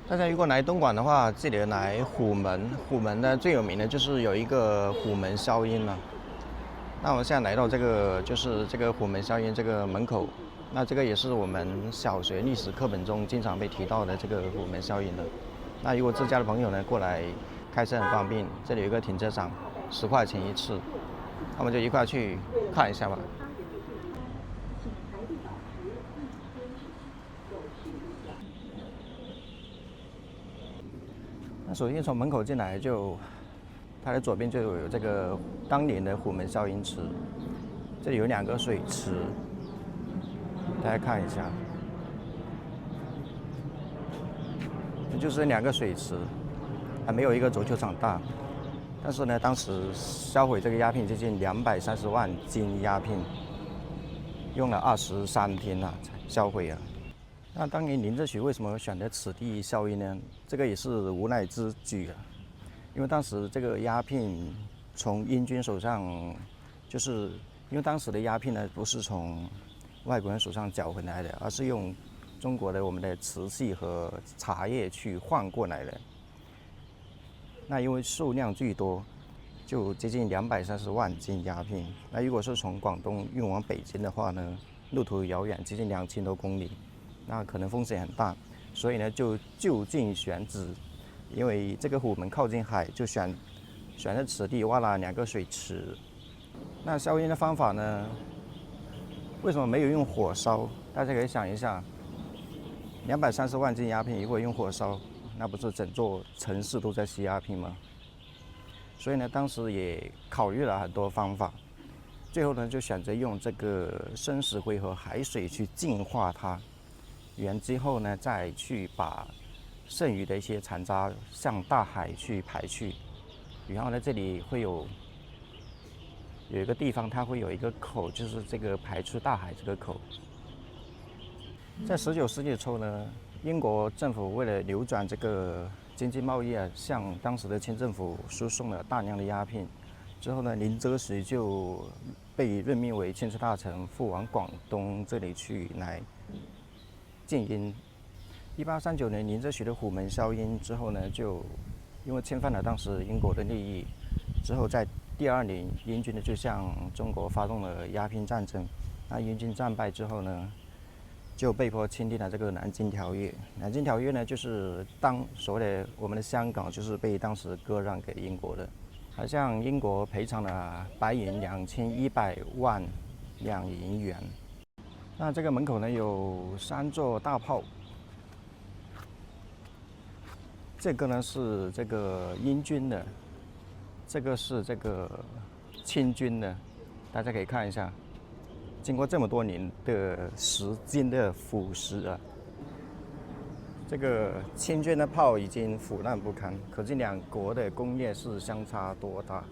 大家如果来东莞的话，记得来虎门。虎门呢最有名的就是有一个虎门宵音了。那我们现在来到就是这个虎门宵音这个门口，那这个也是我们小学历史课本中经常被提到的这个虎门宵音的。那如果自驾的朋友呢过来开车很方便，这里有一个停车场，10块钱一次，那我们就一块去看一下吧。那首先从门口进来它的左边就有这个当年的虎门宵音池，这里有2个水池，大家看一下，就是2个水池，还没有一个足球场大。但是呢，当时销毁这个鸦片接近230万斤鸦片，用了23天啊才销毁啊。那当年林则徐为什么选择此地宵音呢？这个也是无奈之举啊。因为当时这个鸦片从英军手上，就是因为当时的鸦片呢不是从外国人手上缴回来的，而是用中国的我们的瓷器和茶叶去换过来的。那因为数量巨多，就接近230万斤鸦片。那如果是从广东运往北京的话呢，路途遥远，接近2000多公里。那可能风险很大，所以呢就就近选址，因为这个虎门靠近海，就选在此地挖了2个水池。那消烟的方法呢，为什么没有用火烧？大家可以想一下，230万斤鸦片如果用火烧，那不是整座城市都在吸鸦片吗？所以呢，当时也考虑了很多方法，最后呢就选择用这个生石灰和海水去净化它。完之后呢，再去把剩余的一些残渣向大海去排去。然后呢，这里会有一个地方，它会有一个口，就是这个排出大海这个口。在19世纪初呢，英国政府为了扭转这个经济贸易啊，向当时的清政府输送了大量的鸦片。之后呢，林则徐就被任命为钦差大臣，赴往广东这里去来禁烟。1839年，林则徐的虎门销烟之后呢，就因为侵犯了当时英国的利益，之后在第2年，英军呢就向中国发动了鸦片战争。那英军战败之后呢，就被迫签订了这个南京条约。南京条约呢，就是所谓的我们的香港，就是被当时割让给英国的，还向英国赔偿了白银2100万两银元。那这个门口呢有3座大炮，这个呢是这个英军的，这个是这个清军的，大家可以看一下，经过这么多年的时间的腐蚀啊，这个清军的炮已经腐烂不堪，可见2国的工业是相差多大。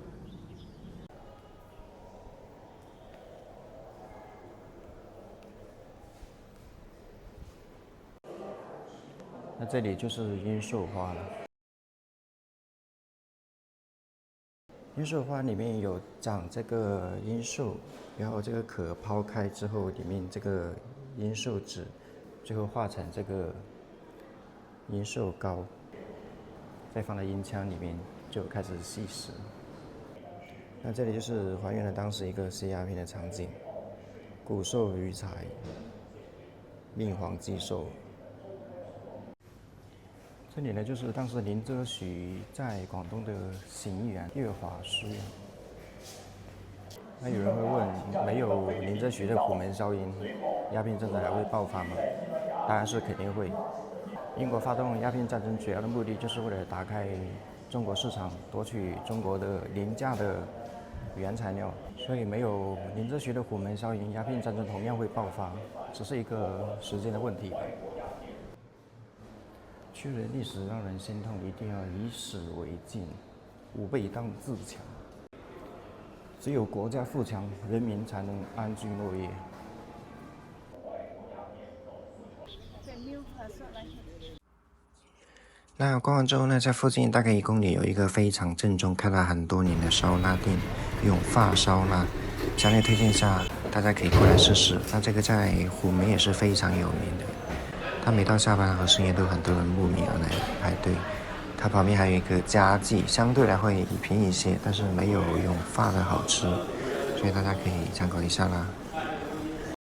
那这里就是罂粟花了。罂粟花里面有长这个罂粟，然后这个壳抛开之后，里面这个罂粟籽，最后化成这个罂粟膏，再放在罂枪里面就开始吸食。那这里就是还原了当时一个吸鸦片的场景：骨瘦如柴，面黄肌瘦。这里呢，就是当时林则徐在广东的行辕月华书院。那有人会问，没有林则徐的虎门销烟，鸦片战争还会爆发吗？当然是肯定会。英国发动鸦片战争主要的目的就是为了打开中国市场，夺取中国的廉价的原材料。所以没有林则徐的虎门销烟，鸦片战争同样会爆发，只是一个时间的问题。去年历史让人心痛，一定要以史为鉴，吾辈当自强。只有国家富强，人民才能安居乐业。那逛完之后呢，在附近大概1公里有一个非常正宗、开了很多年的烧腊店，永发烧腊，强烈推荐一下，大家可以过来试试。那这个在虎门也是非常有名的。它每到下班和深夜都有很多人慕名而来排队。它旁边还有一个家记，相对来会便宜一些，但是没有永发的好吃，所以大家可以参考一下啦。